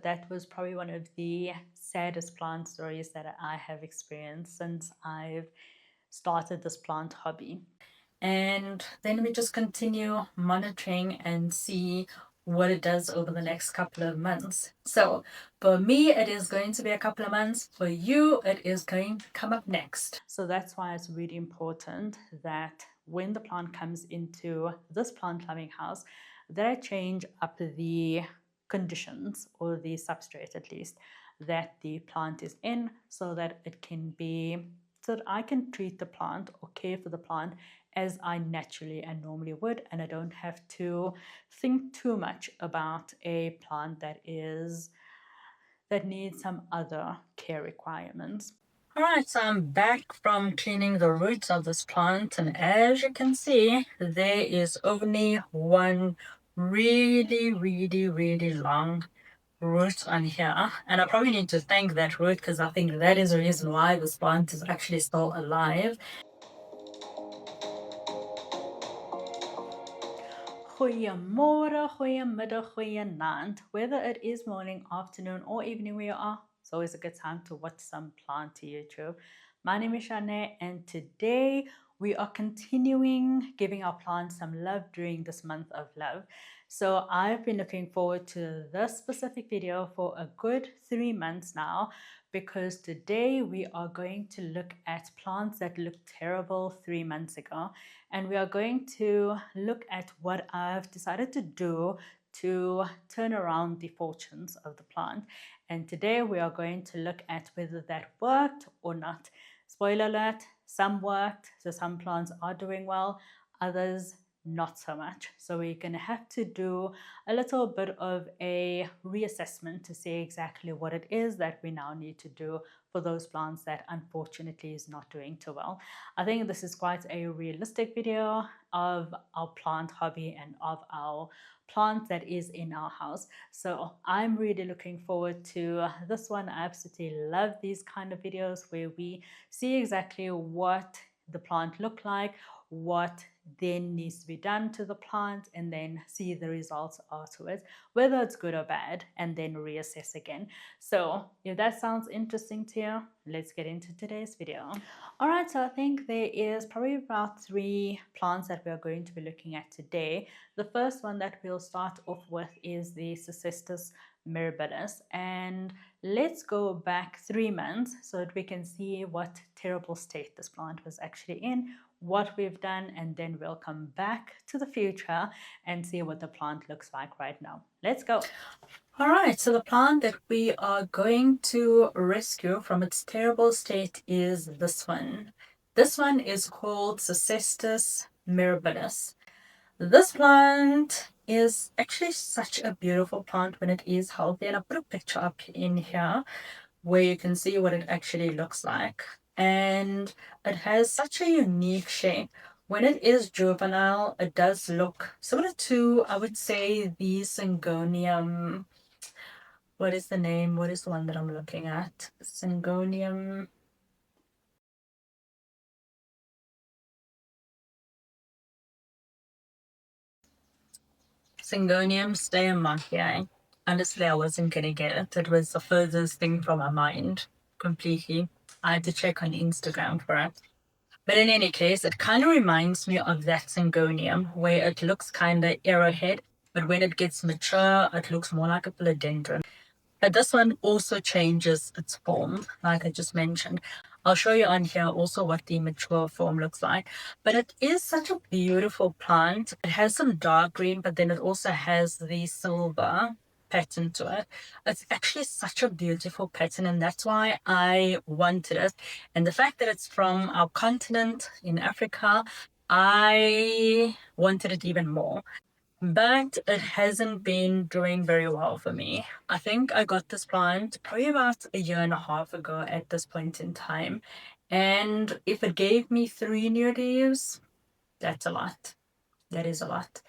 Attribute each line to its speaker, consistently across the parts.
Speaker 1: that was probably one of the saddest plant stories that I have experienced since I've started this plant hobby. And then we just continue monitoring and see what it does over the next couple of months. So for me, it is going to be a couple of months. For you, it is going to come up next. So that's why it's really important that when the plant comes into this plant loving house, that I change up the conditions, or the substrate at least, that the plant is in, so that it can be, so that I can treat the plant or care for the plant as I naturally and normally would, and I don't have to think too much about a plant that needs some other care requirements. Alright, so I'm back from cleaning the roots of this plant, and as you can see, there is only one really long root on here, and I probably need to thank that root because I think that is the reason why this plant is actually still alive. Goeiemorgen, goeiemiddag, goeienaand. Whether it is morning, afternoon, or evening where you are, it's always a good time to watch some plant YouTube. My name is Shanae, and today we are continuing giving our plants some love during this month of love. So I've been looking forward to this specific video for a good 3 months now, because today we are going to look at plants that looked terrible 3 months ago, and we are going to look at what I've decided to do to turn around the fortunes of the plant. And today we are going to look at whether that worked or not. Spoiler alert, some worked, so some plants are doing well, others not so much. So we're going to have to do a little bit of a reassessment to see exactly what it is that we now need to do for those plants that unfortunately is not doing too well. I think this is quite a realistic video of our plant hobby and of our plant that is in our house. So I'm really looking forward to this one. I absolutely love these kind of videos where we see exactly what the plant looked like, what then needs to be done to the plant, and then see the results afterwards, whether it's good or bad, and then reassess again. So if that sounds interesting to you, let's get into today's video. All right, so I think there is probably about 3 plants that we are going to be looking at today. The first one that we'll start off with is the Cercestis Mirabilis, and let's go back 3 months so that we can see what terrible state this plant was actually in, what we've done, and then we'll come back to the future and see what the plant looks like right now. Let's go. All right, so the plant that we are going to rescue from its terrible state is this one. This one is called Cercestis Mirabilis. This plant is actually such a beautiful plant when it is healthy, and I put a picture up in here where you can see what it actually looks like. And it has such a unique shape. When it is juvenile, it does look similar to, I would say, the Syngonium. What is the name? What is the one that I'm looking at? Syngonium. Syngonium Steyermachii. Honestly, I wasn't going to get it. It was the furthest thing from my mind completely. I had to check on Instagram for it. But in any case, it kind of reminds me of that Syngonium, where it looks kind of arrowhead, but when it gets mature, it looks more like a philodendron. But this one also changes its form, like I just mentioned. I'll show you on here also what the mature form looks like. But it is such a beautiful plant. It has some dark green, but then it also has the silver pattern to it. It's actually such a beautiful pattern, and that's why I wanted it. And the fact that it's from our continent in Africa, I wanted it even more. But it hasn't been doing very well for me. I think I got this plant probably about a year and a half ago at this point in time. And if it gave me 3 new leaves, that's a lot. That is a lot.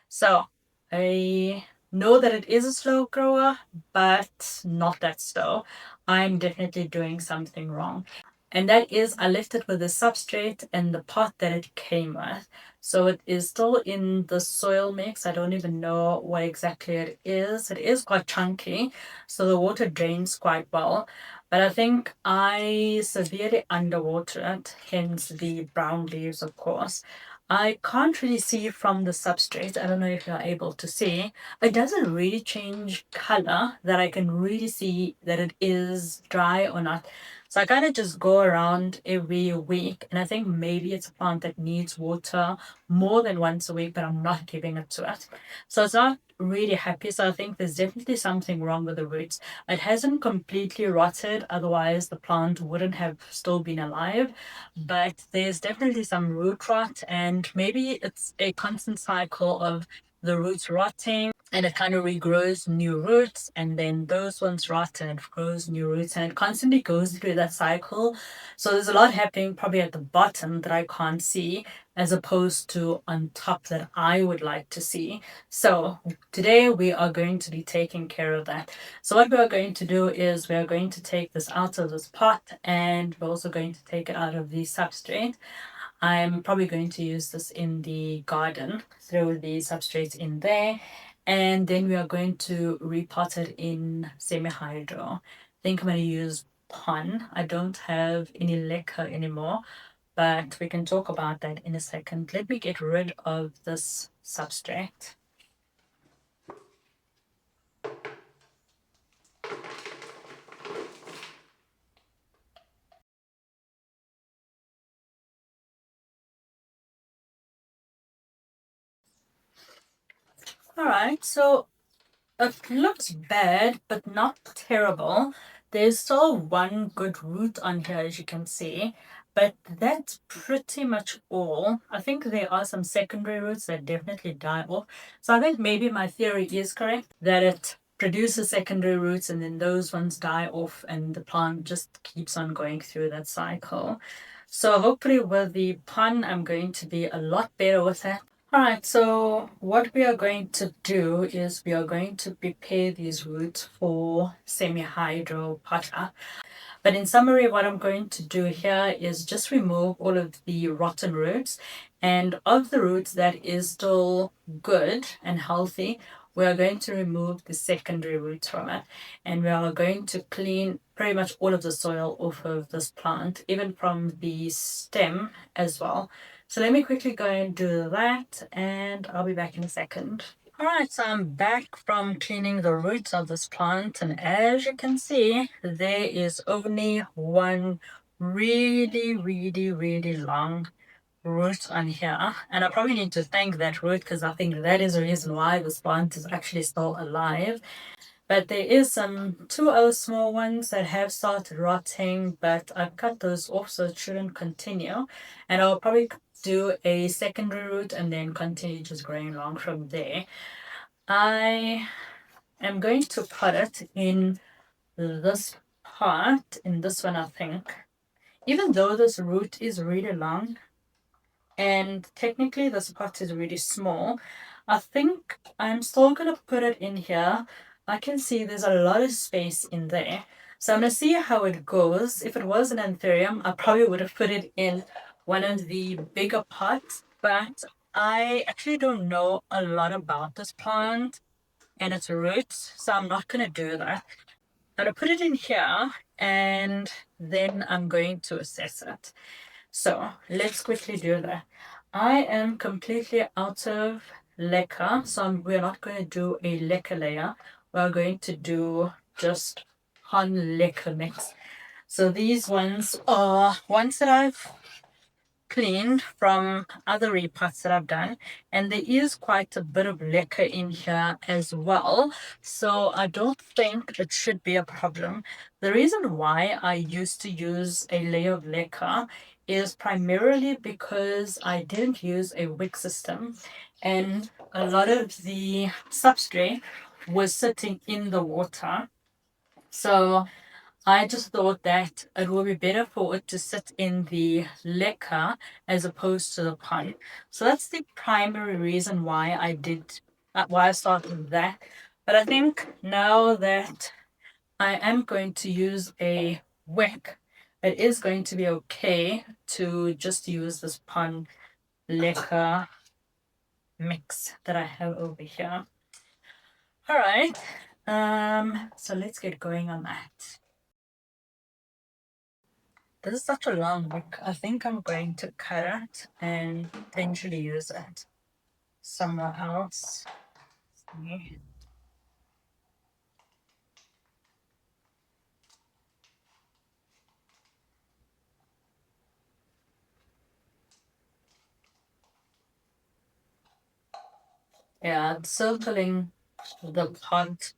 Speaker 1: So I know that it is a slow grower, but not that slow. I'm definitely doing something wrong. And that is, I left it with the substrate and the pot that it came with. So it is still in the soil mix. I don't even know what exactly it is. It is quite chunky, so the water drains quite well. But I think I severely underwater it, hence the brown leaves, of course. I can't really see from the substrate. I don't know if you're able to see. It doesn't really change color that I can really see that it is dry or not. So I kind of just go around every week, and I think maybe it's a plant that needs water more than once a week, but I'm not giving it to it. So it's not really happy. So I think there's definitely something wrong with the roots. It hasn't completely rotted, otherwise the plant wouldn't have still been alive. But there's definitely some root rot, and maybe it's a constant cycle of the roots rotting and it kind of regrows new roots, and then those ones rot and it grows new roots, and it constantly goes through that cycle. So there's a lot happening probably at the bottom that I can't see, as opposed to on top that I would like to see. So today we are going to be taking care of that. So what we are going to do is we are going to take this out of this pot, and we're also going to take it out of the substrate. I'm probably going to use this in the garden, throw the substrate in there, and then we are going to repot it in semi-hydro. I think I'm going to use pon. I don't have any leca anymore, but we can talk about that in a second. Let me get rid of this substrate. All right, so it looks bad, but not terrible. There's still one good root on here, as you can see, but that's pretty much all. I think there are some secondary roots that definitely die off. So I think maybe my theory is correct, that it produces secondary roots and then those ones die off and the plant just keeps on going through that cycle. So hopefully with the pun, I'm going to be a lot better with that. Alright, so what we are going to do is we are going to prepare these roots for semi-hydro potter. But in summary, what I'm going to do here is just remove all of the rotten roots. And of the roots that is still good and healthy, we are going to remove the secondary roots from it. And we are going to clean pretty much all of the soil off of this plant, even from the stem as well. So let me quickly go and do that, and I'll be back in a second. Alright, so I'm back from cleaning the roots of this plant, and as you can see, there is only one really long root on here. And I probably need to thank that root, because I think that is the reason why this plant is actually still alive. But there is some two other small ones that have started rotting, but I've cut those off so it shouldn't continue. And I'll probably do a secondary root and then continue just growing along from there. I am going to put it in this part, in this one, I think. Even though this root is really long and technically this pot is really small, I think I'm still going to put it in here. I can see there's a lot of space in there. So I'm going to see how it goes. If it was an anthurium, I probably would have put it in one of the bigger pots, but I actually don't know a lot about this plant and its roots, so I'm not going to do that. I'm going to put it in here and then I'm going to assess it. So let's quickly do that. I am completely out of leca, so we're not going to do a leca layer. We're going to do just on leca mix. So these ones are ones that I've cleaned from other repots that I've done, and there is quite a bit of leca in here as well, so I don't think it should be a problem. The reason why I used to use a layer of leca is primarily because I didn't use a wick system, and a lot of the substrate was sitting in the water. So I just thought that it would be better for it to sit in the leca as opposed to the pond. So that's the primary reason why I started with that. But I think now that I am going to use a wick, it is going to be okay to just use this pond leca mix that I have over here. All right, so let's get going on that. This is such a long book. I think I'm going to cut it and potentially use it somewhere else. Yeah, it's circling the pot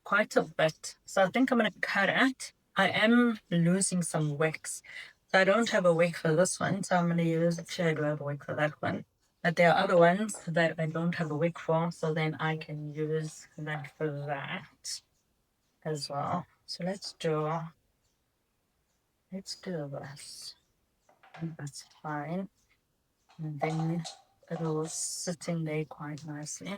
Speaker 1: quite a bit. So I think I'm going to cut it. I am losing some wicks. So I don't have a wick for this one, so I'm going to use, actually I do have a wick for that one. But there are other ones that I don't have a wick for, so then I can use that for that as well. So let's do this. I think that's fine. And then it was sitting there quite nicely.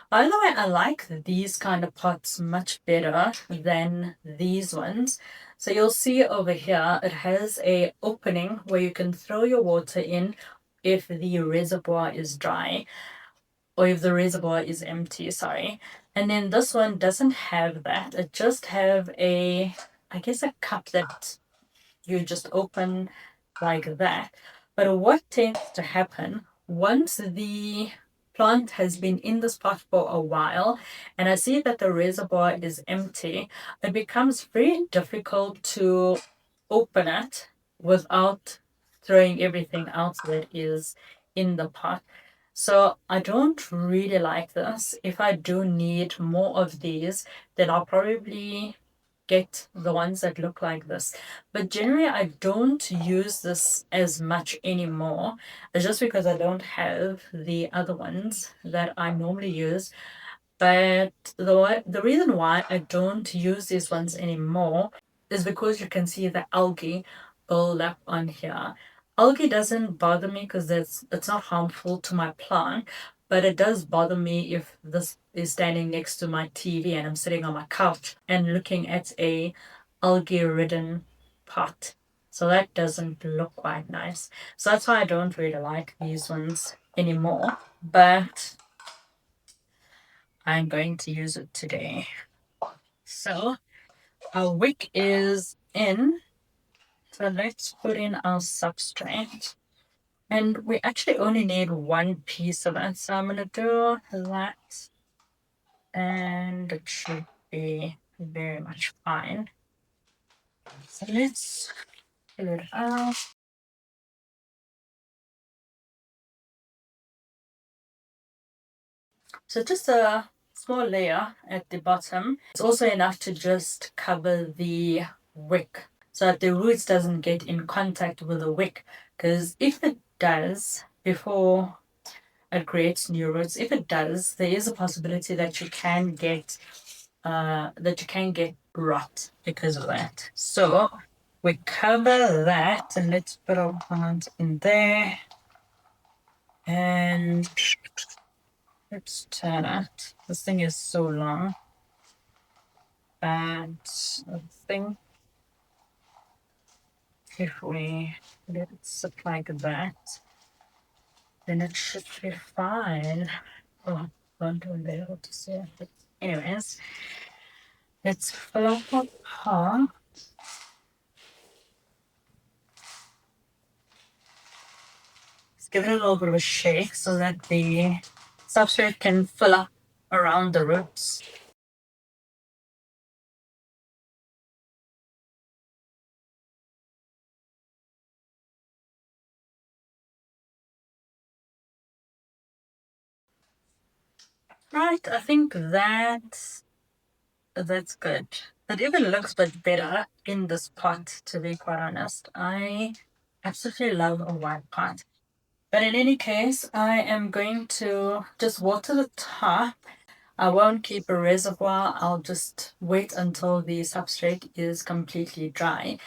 Speaker 1: By the way, I like these kind of pots much better than these ones. So you'll see over here, it has a opening where you can throw your water in if the reservoir is dry, or if the reservoir is empty, sorry. And then this one doesn't have that. It just have a, I guess, a cup that you just open like that. But what tends to happen once the plant has been in this pot for a while and I see that the reservoir is empty, it becomes very difficult to open it without throwing everything out that is in the pot. So I don't really like this. If I do need more of these, then I'll probably get the ones that look like this. But generally, I don't use this as much anymore. It's just because I don't have the other ones that I normally use. But the reason why I don't use these ones anymore is because you can see the algae build up on here. Algae doesn't bother me because it's not harmful to my plant, but it does bother me if this is standing next to my TV and I'm sitting on my couch and looking at a algae-ridden pot. So that doesn't look quite nice. So that's why I don't really like these ones anymore. But I'm going to use it today. So our wick is in. So let's put in our substrate. And we actually only need one piece of it. So I'm going to do that. And it should be very much fine. So let's fill it out. So just a small layer at the bottom. It's also enough to just cover the wick so that the roots doesn't get in contact with the wick. Because if it does, before it creates new roots, if it does, there is a possibility that you can get rot because of that. So we cover that and let's put our plant in there. And let's turn it. This thing is so long. But I think if we let it sit like that, then it should be fine. Oh, I won't be able to see it. But anyways, let's fill up our pot. Let's give it a little bit of a shake so that the substrate can fill up around the roots. Right, I think that's good. It even looks a bit better in this pot, to be quite honest. I absolutely love a white pot. But in any case, I am going to just water the top. I won't keep a reservoir. I'll just wait until the substrate is completely dry.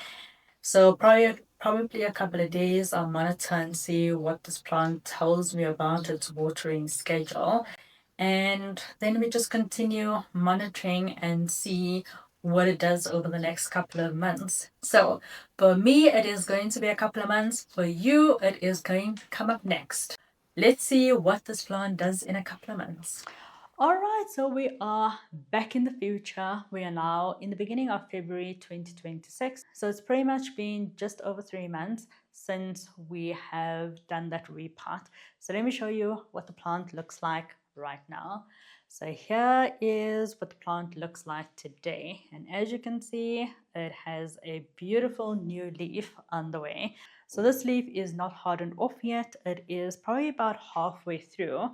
Speaker 1: So probably a couple of days, I'll monitor and see what this plant tells me about its watering schedule. And then we just continue monitoring and see what it does over the next couple of months. So for me, it is going to be a couple of months. For you, it is going to come up next. Let's see what this plant does in a couple of months. Alright, so we are back in the future. We are now in the beginning of February 2026. So it's pretty much been just over 3 months since we have done that repot. So let me show you what the plant looks like right now. So here is what the plant looks like today. And as you can see, it has a beautiful new leaf on the way. So this leaf is not hardened off yet. It is probably about halfway through,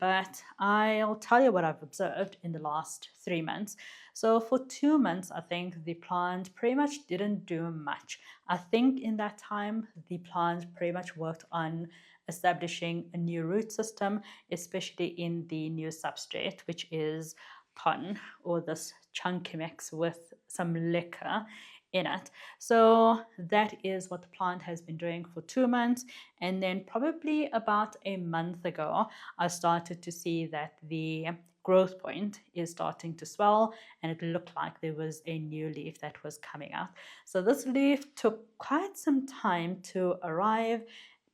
Speaker 1: but I'll tell you what I've observed in the last 3 months. So for 2 months, I think the plant pretty much didn't do much. I think in that time, the plant pretty much worked on establishing a new root system, especially in the new substrate, which is pun, or this chunky mix with some liquor in it. So that is what the plant has been doing for 2 months. And then probably about a month ago, I started to see that the growth point is starting to swell, and it looked like there was a new leaf that was coming out. So this leaf took quite some time to arrive,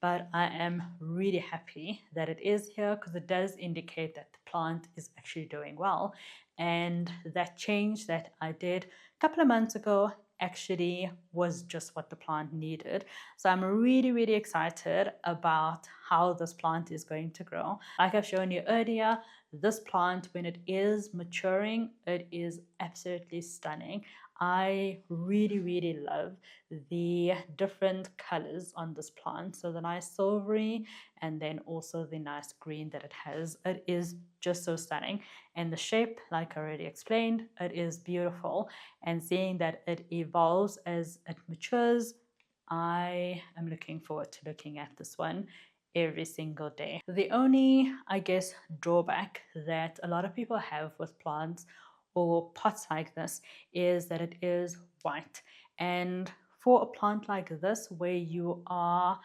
Speaker 1: but I am really happy that it is here because it does indicate that the plant is actually doing well. And that change that I did a couple of months ago actually was just what the plant needed. So I'm really, really excited about how this plant is going to grow. Like I've shown you earlier, this plant, when it is maturing, it is absolutely stunning. I really, really love the different colors on this plant. So the nice silvery and then also the nice green that it has. It is just so stunning. And the shape, like I already explained, it is beautiful. And seeing that it evolves as it matures, I am looking forward to looking at this one every single day. The only, I guess, drawback that a lot of people have with plants or pots like this is that it is white. And for a plant like this, where you are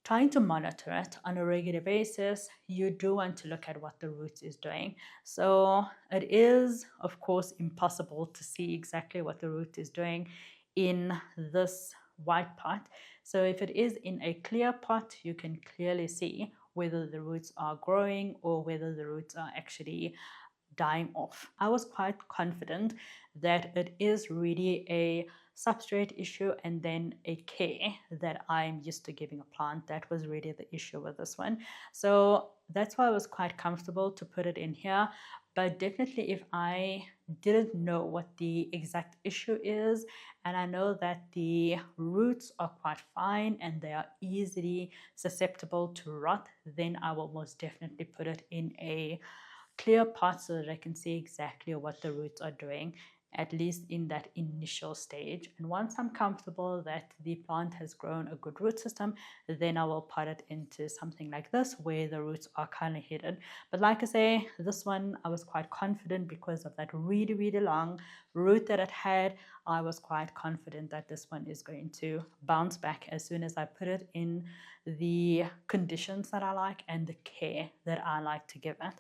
Speaker 1: trying to monitor it on a regular basis, you do want to look at what the root is doing. So it is, of course, impossible to see exactly what the root is doing in this white pot. So if it is in a clear pot, you can clearly see whether the roots are growing or whether the roots are actually dying off. I was quite confident that it is really a substrate issue and then a care that I'm used to giving a plant. That was really the issue with this one. So that's why I was quite comfortable to put it in here. But definitely if I didn't know what the exact issue is, and I know that the roots are quite fine and they are easily susceptible to rot, then I will most definitely put it in a clear pot so that I can see exactly what the roots are doing, at least in that initial stage. And once I'm comfortable that the plant has grown a good root system, then I will pot it into something like this where the roots are kind of hidden. But like I say, this one I was quite confident because of that really, really long root that it had. I was quite confident that this one is going to bounce back as soon as I put it in the conditions that I like and the care that I like to give it.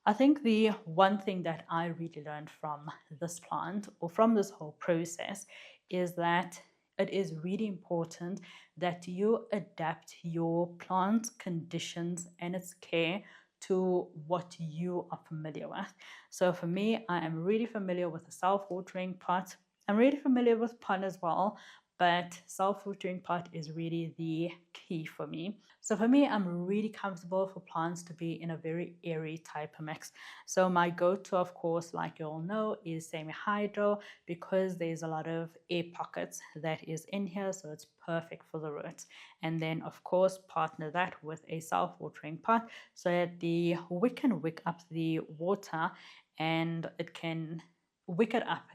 Speaker 1: I think the one thing that I really learned from this plant or from this whole process is that it is really important that you adapt your plant conditions and its care to what you are familiar with. So for me, I am really familiar with the self-watering pot. I'm really familiar with pun as well, but self-watering pot is really the key for me. So for me, I'm really comfortable for plants to be in a very airy type of mix. So my go-to, of course, like you all know, is semi-hydro because there's a lot of air pockets that is in here, so it's perfect for the roots. And then, of course, partner that with a self-watering pot so that the wick can wick up the water and it can wick it up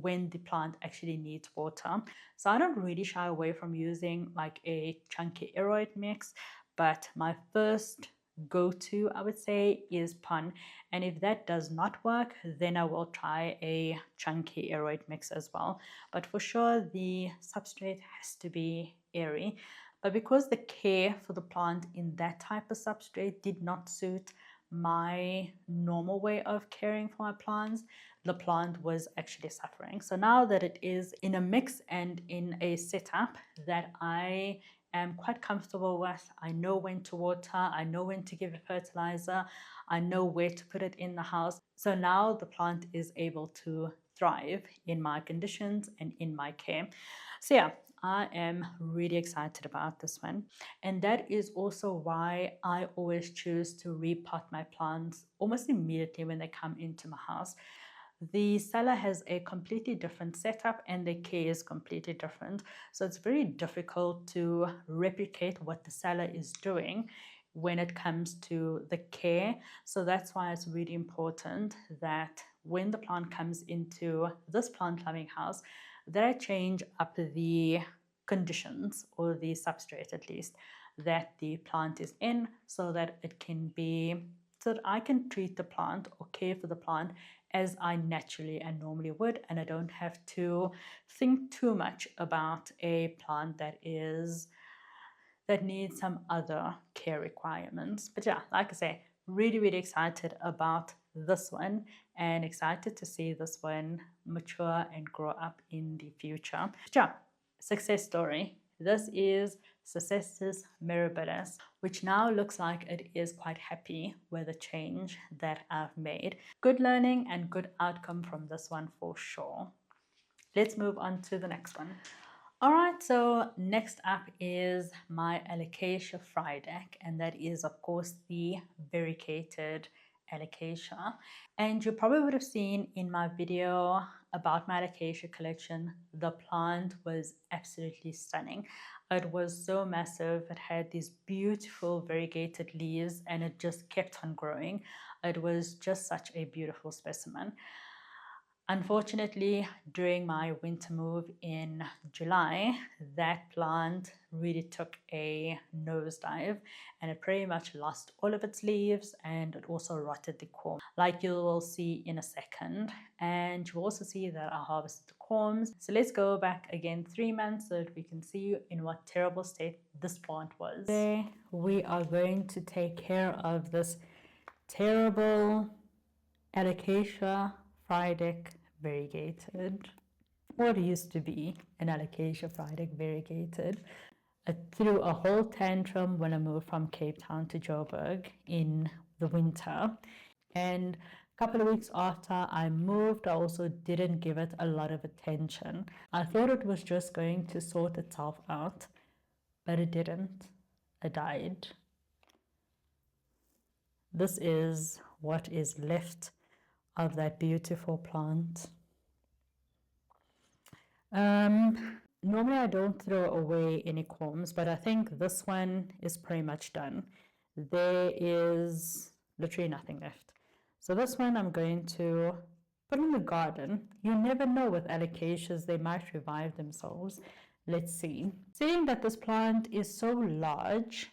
Speaker 1: when the plant actually needs water. So I don't really shy away from using like a chunky aeroid mix, but my first go-to, I would say, is pun. And if that does not work, then I will try a chunky aeroid mix as well. But for sure, the substrate has to be airy. But because the care for the plant in that type of substrate did not suit my normal way of caring for my plants, the plant was actually suffering. So now that it is in a mix and in a setup that I am quite comfortable with. I know when to water, I know when to give it fertilizer, I know where to put it in the house. So now the plant is able to thrive in my conditions and in my care. So yeah, I am really excited about this one. And that is also why I always choose to repot my plants almost immediately when they come into my house. The cellar has a completely different setup and the care is completely different. So it's very difficult to replicate what the cellar is doing when it comes to the care. So that's why it's really important that when the plant comes into this plant loving house, that I change up the conditions, or the substrate at least, that the plant is in, so that it can be, so that I can treat the plant or care for the plant as I naturally and normally would, and I don't have to think too much about a plant that needs some other care requirements. But yeah, like I say, really excited about this one, and excited to see this one mature and grow up in the future. But yeah, success story. This is Cercestis Mirabilis, which now looks like it is quite happy with the change that I've made. Good learning and good outcome from this one for sure. Let's move on to the next one. Alright, so next up is my Alocasia Frydek, and that is of course the variegated Alocasia. And you probably would have seen in my video about my Alocasia collection, the plant was absolutely stunning. It was so massive, it had these beautiful variegated leaves and it just kept on growing. It was just such a beautiful specimen. Unfortunately, during my winter move in July, that plant really took a nosedive and it pretty much lost all of its leaves, and it also rotted the corm, like you will see in a second. And you'll also see that I harvested the corms. So let's go back again 3 months so that we can see in what terrible state this plant was. Today, we are going to take care of this terrible Alocasia Frydek variegated, or it used to be an Alocasia Frydek variegated. It threw a whole tantrum when I moved from Cape Town to Joburg in the winter, and a couple of weeks after I moved, I also didn't give it a lot of attention. I thought it was just going to sort itself out, but it didn't. It died. This is what is left of that beautiful plant. Normally I don't throw away any corms, but I think this one is pretty much done. There is literally nothing left. So this one I'm going to put in the garden. You never know with alocasias, they might revive themselves. Let's see. Seeing that this plant is so large,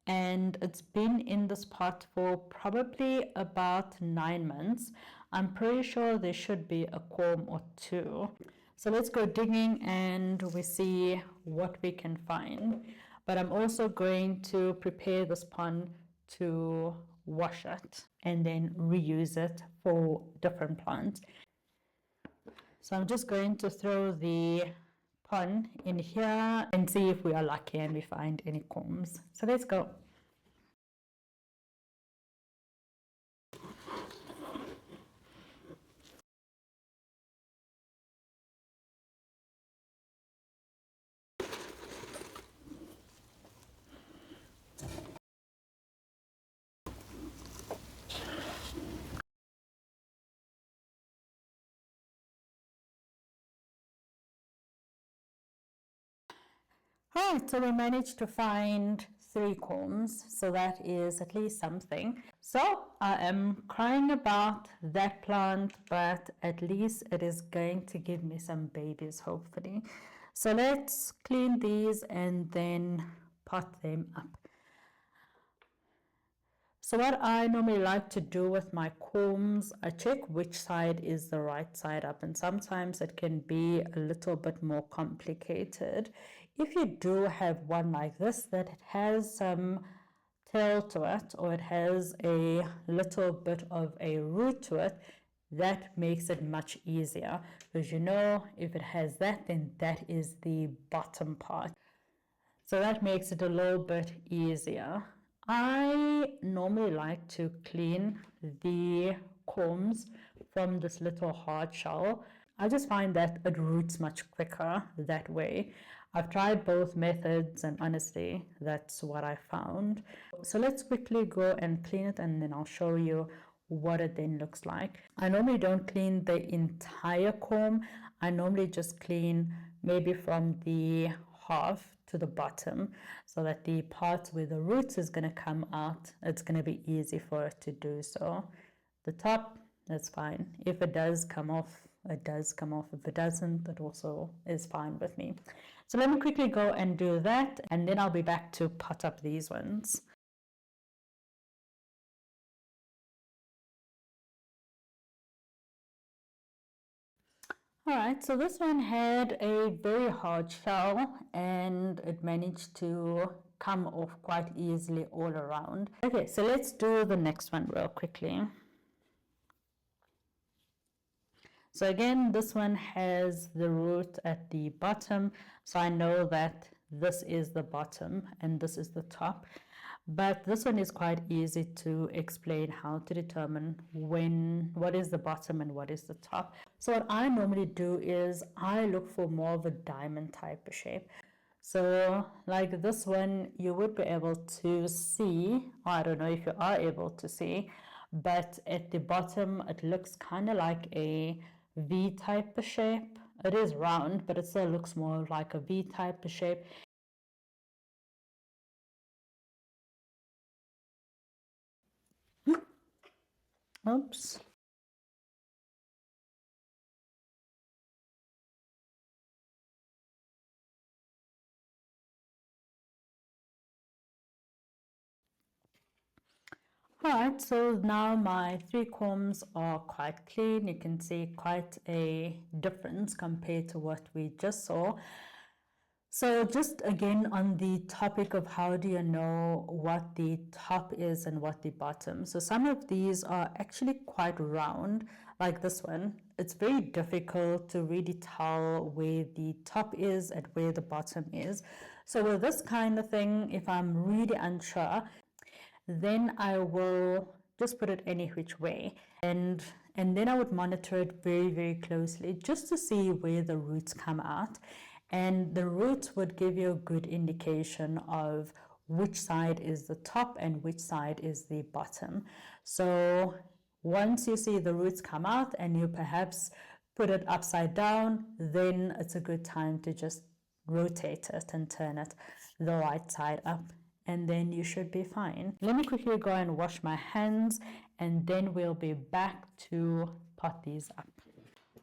Speaker 1: and it's been in this pot for probably about 9 months, I'm pretty sure there should be a corm or two. So let's go digging and we see what we can find. But I'm also going to prepare this pond to wash it and then reuse it for different plants. So I'm just going to throw the pond in here and see if we are lucky and we find any corms. So let's go. Alright, so we managed to find 3 corms, so that is at least something. So I am crying about that plant, but at least it is going to give me some babies, hopefully. So let's clean these and then pot them up. So what I normally like to do with my corms, I check which side is the right side up, and sometimes it can be a little bit more complicated. If you do have one like this that it has some tail to it, or it has a little bit of a root to it, that makes it much easier, because you know if it has that, then that is the bottom part. So that makes it a little bit easier. I normally like to clean the corms from this little hard shell. I just find that it roots much quicker that way. I've tried both methods and honestly, that's what I found. So let's quickly go and clean it and then I'll show you what it then looks like. I normally don't clean the entire corm. I normally just clean maybe from the half to the bottom so that the part where the roots is going to come out, it's going to be easy for it to do so. The top, that's fine. If it does come off, it does come off. If it doesn't, it also is fine with me. So let me quickly go and do that and then I'll be back to pot up these ones. Alright, so this one had a very hard shell and it managed to come off quite easily all around. Okay, so let's do the next one real quickly. So again, this one has the root at the bottom, so I know that this is the bottom and this is the top. But this one is quite easy to explain how to determine what is the bottom and what is the top. So what I normally do is I look for more of a diamond type of shape. So like this one, you would be able to see, or I don't know if you are able to see, but at the bottom it looks kind of like a V type of shape. It is round, but it still looks more like a V type of shape. Oops. Alright, so now my 3 corms are quite clean. You can see quite a difference compared to what we just saw. So just again on the topic of how do you know what the top is and what the bottom. So some of these are actually quite round, like this one. It's very difficult to really tell where the top is and where the bottom is. So with this kind of thing, if I'm really unsure, then I will just put it any which way and then I would monitor it very, very closely just to see where the roots come out. And the roots would give you a good indication of which side is the top and which side is the bottom. So once you see the roots come out and you perhaps put it upside down, then it's a good time to just rotate it and turn it the right side up, and then you should be fine. Let me quickly go and wash my hands and then we'll be back to pot these up.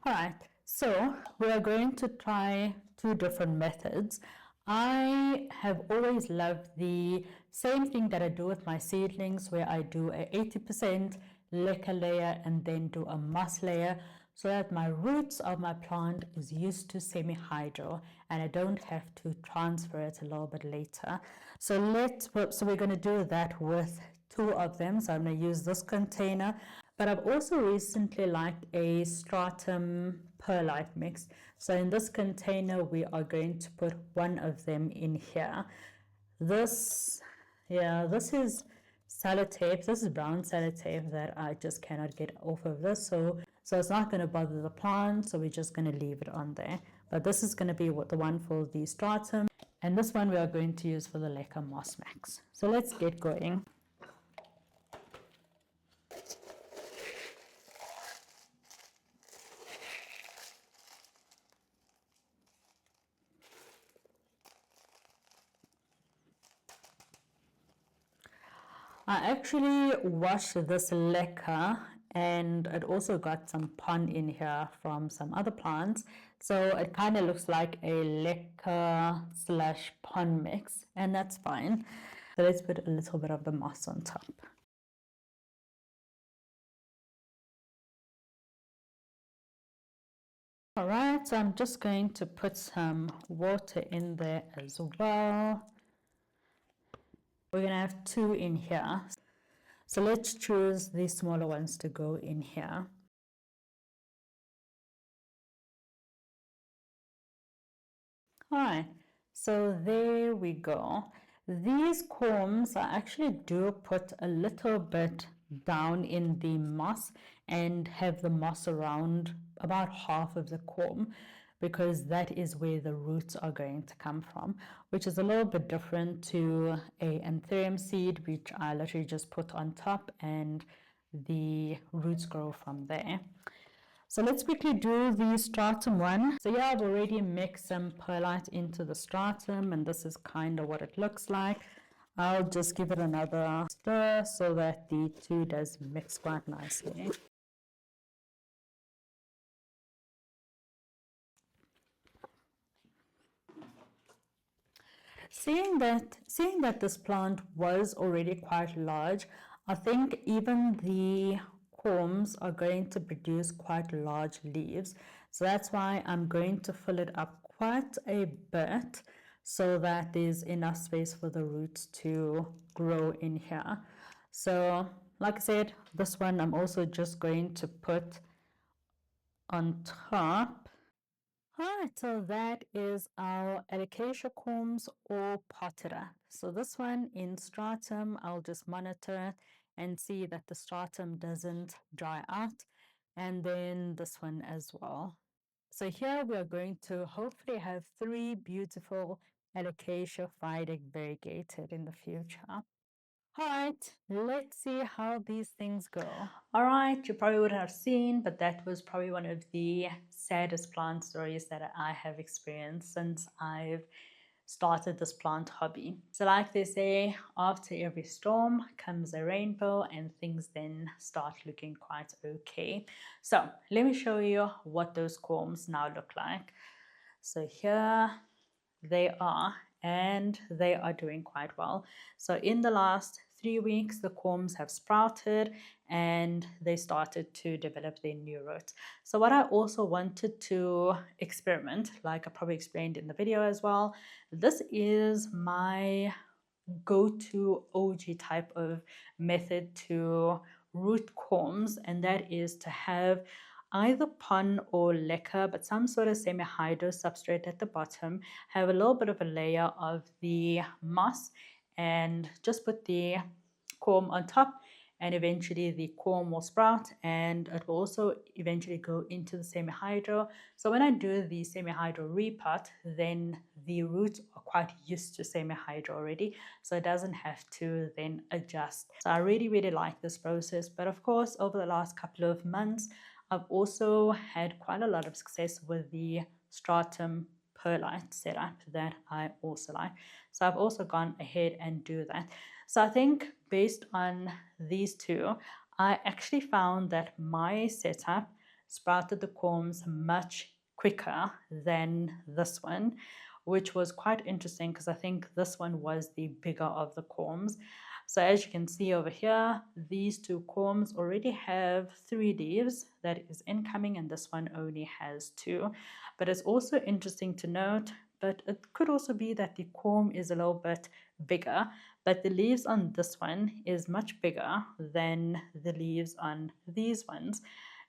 Speaker 1: Alright, so we are going to try 2 different methods. I have always loved the same thing that I do with my seedlings, where I do a 80% leca layer and then do a moss layer, so that my roots of my plant is used to semi-hydro and I don't have to transfer it a little bit later. So we're going to do that with 2 of them. So I'm going to use this container, but I've also recently liked a stratum perlite mix. So in this container we are going to put 1 of them in here. This is sellotape. This is brown sellotape that I just cannot get off of this, so it's not going to bother the plant, so we're just going to leave it on there. But this is going to be the one for the stratum, and this one we are going to use for the leca moss max. So let's get going. I actually washed this leca and it also got some pon in here from some other plants. So it kind of looks like a leca / pon mix, and that's fine. So let's put a little bit of the moss on top. Alright, so I'm just going to put some water in there as well. We're going to have 2 in here. So let's choose the smaller ones to go in here. Alright, So there we go. These corms I actually do put a little bit down in the moss and have the moss around about half of the corm, because that is where the roots are going to come from, which is a little bit different to a anthurium seed, which I literally just put on top and the roots grow from there. So let's quickly do the stratum one. So yeah, I've already mixed some perlite into the stratum, and this is kind of what it looks like. I'll just give it another stir so that the two does mix quite nicely. Seeing that this plant was already quite large, I think even the corms are going to produce quite large leaves. So that's why I'm going to fill it up quite a bit so that there's enough space for the roots to grow in here. So like I said, this one I'm also just going to put on top. Alright, so that is our Alocasia corms all potted up. So this one in stratum, I'll just monitor it and see that the stratum doesn't dry out. And then this one as well. So here we are going to hopefully have 3 beautiful Alocasia Frydek variegated in the future. Alright, let's see how these things go. Alright, you probably would have seen, but that was probably one of the saddest plant stories that I have experienced since I've started this plant hobby. So like they say, after every storm comes a rainbow, and things then start looking quite okay. So let me show you what those corms now look like. So here they are, and they are doing quite well. So in the last 3 weeks, the corms have sprouted and they started to develop their new roots. So what I also wanted to experiment, like I probably explained in the video as well, this is my go-to OG type of method to root corms, and that is to have either pon or leca, but some sort of semi-hydro substrate at the bottom, have a little bit of a layer of the moss, and just put the corm on top, and eventually the corm will sprout, and it will also eventually go into the semi-hydro. So when I do the semi-hydro repot, then the roots are quite used to semi-hydro already, so it doesn't have to then adjust. So I really like this process, but of course over the last couple of months I've also had quite a lot of success with the stratum perlite setup that I also like. So I've also gone ahead and do that. So I think based on these two, I actually found that my setup sprouted the corms much quicker than this one, which was quite interesting because I think this one was the bigger of the corms. So as you can see over here, these two corms already have 3 leaves that is incoming, and this one only has 2. But it's also interesting to note, but it could also be that the corm is a little bit bigger, but the leaves on this one is much bigger than the leaves on these ones.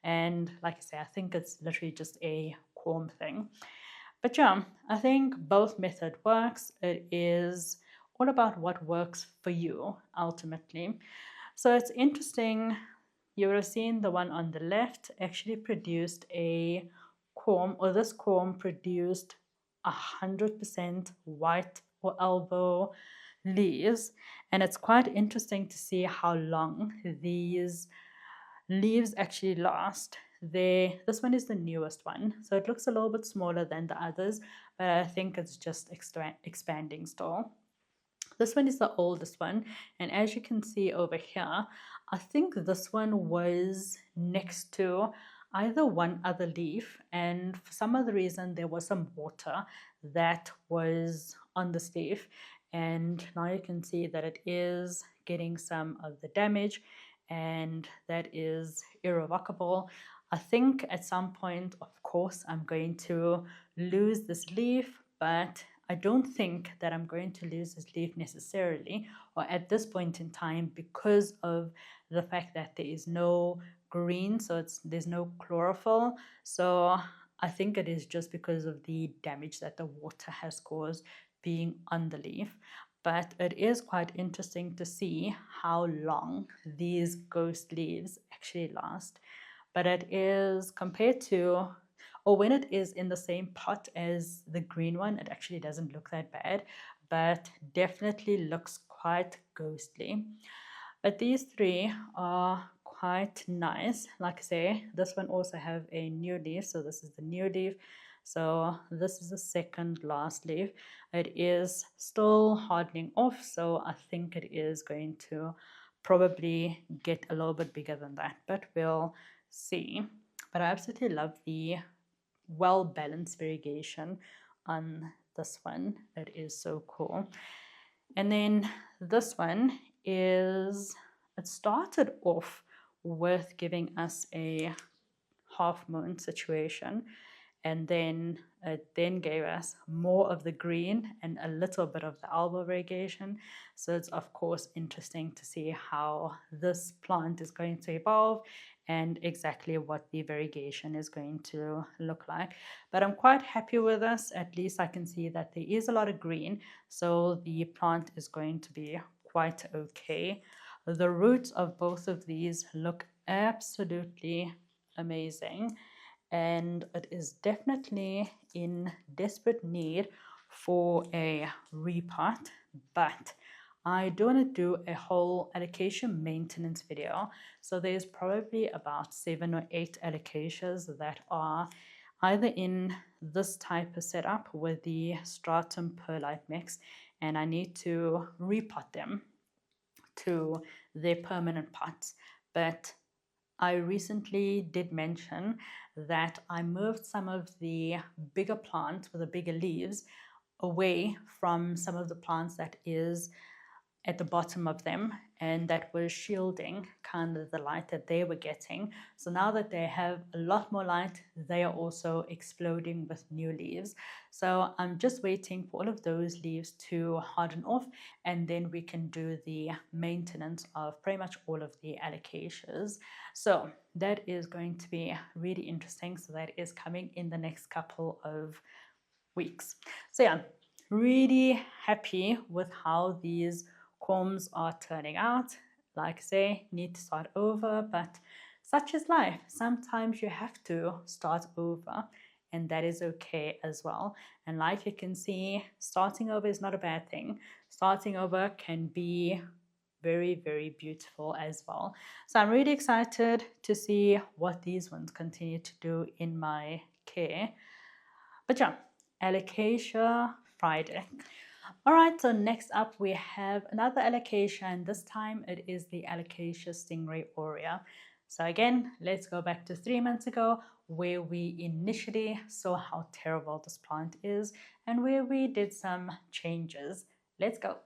Speaker 1: And like I say, I think it's literally just a corm thing. But yeah, I think both method works. It is all about what works for you ultimately. So it's interesting, you would have seen the one on the left actually produced a corm, or this corm produced 100% white or elbow leaves, and it's quite interesting to see how long these leaves actually last. This one is the newest one, so it looks a little bit smaller than the others, but I think it's just expanding still. This one is the oldest one, and as you can see over here, I think this one was next to either one other leaf, and for some other reason there was some water that was on this leaf, and now you can see that it is getting some of the damage, and that is irrevocable. I think at some point, of course, I'm going to lose this leaf, but I don't think that I'm going to lose this leaf necessarily, or at this point in time, because of the fact that there is no green, so there's no chlorophyll. So I think it is just because of the damage that the water has caused being on the leaf. But it is quite interesting to see how long these ghost leaves actually last. But it is compared to, or when it is in the same pot as the green one, it actually doesn't look that bad, but definitely looks quite ghostly. But these three are quite nice. Like I say, this one also have a new leaf. So this is the new leaf. So this is the second last leaf. It is still hardening off. So I think it is going to probably get a little bit bigger than that, but we'll see. But I absolutely love the well-balanced variegation on this one. It is so cool. And then this one is, it started off with giving us a half moon situation, and then it then gave us more of the green and a little bit of the alba variegation. So it's of course interesting to see how this plant is going to evolve and exactly what the variegation is going to look like. But I'm quite happy with this. At least I can see that there is a lot of green, so the plant is going to be quite okay. The roots of both of these look absolutely amazing, and it is definitely in desperate need for a repot. But I do want to do a whole alocasia maintenance video. So there's probably about 7 or 8 alocasias that are either in this type of setup with the stratum perlite mix, and I need to repot them to their permanent pots. But I recently did mention that I moved some of the bigger plants with the bigger leaves away from some of the plants that is at the bottom of them, and that was shielding kind of the light that they were getting. So now that they have a lot more light, they are also exploding with new leaves. So I'm just waiting for all of those leaves to harden off, and then we can do the maintenance of pretty much all of the alocasias. So that is going to be really interesting. So that is coming in the next couple of weeks. So yeah, really happy with how these corms are turning out. Like I say, need to start over, but such is life. Sometimes you have to start over, and that is okay as well. And like you can see, starting over is not a bad thing. Starting over can be very, very beautiful as well. So I'm really excited to see what these ones continue to do in my care. But yeah, Alocasia Frydek. All right, so next up we have another alocasia, and this time it is the Alocasia Stingray Aurea. So again, let's go back to 3 months ago, where we initially saw how terrible this plant is and where we did some changes. Let's go.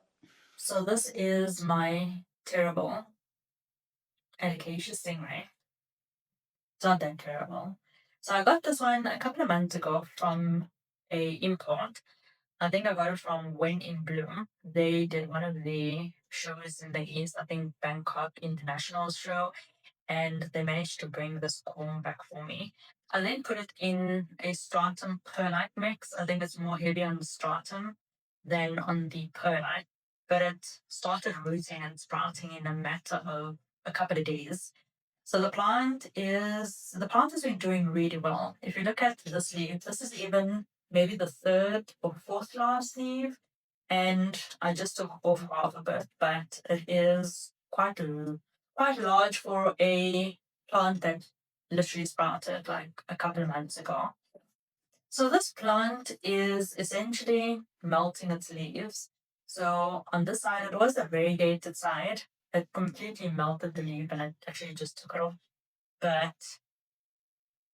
Speaker 1: So this is my terrible Alocasia Stingray. It's not that terrible. So I got this one a couple of months ago from a import. I think I got it from When in Bloom. They did one of the shows in the East, I think Bangkok International Show, and they managed to bring this corn back for me. I then put it in a stratum perlite mix. I think it's more heavy on the stratum than on the perlite, but it started rooting and sprouting in a matter of a couple of days. So the plant has been doing really well. If you look at this leaf, this is even maybe the third or fourth last leaf, and I just took off half of it, but it is quite large for a plant that literally sprouted like a couple of months ago. So this plant is essentially melting its leaves. So on this side, it was the variegated side. It completely melted the leaf, and I actually just took it off. But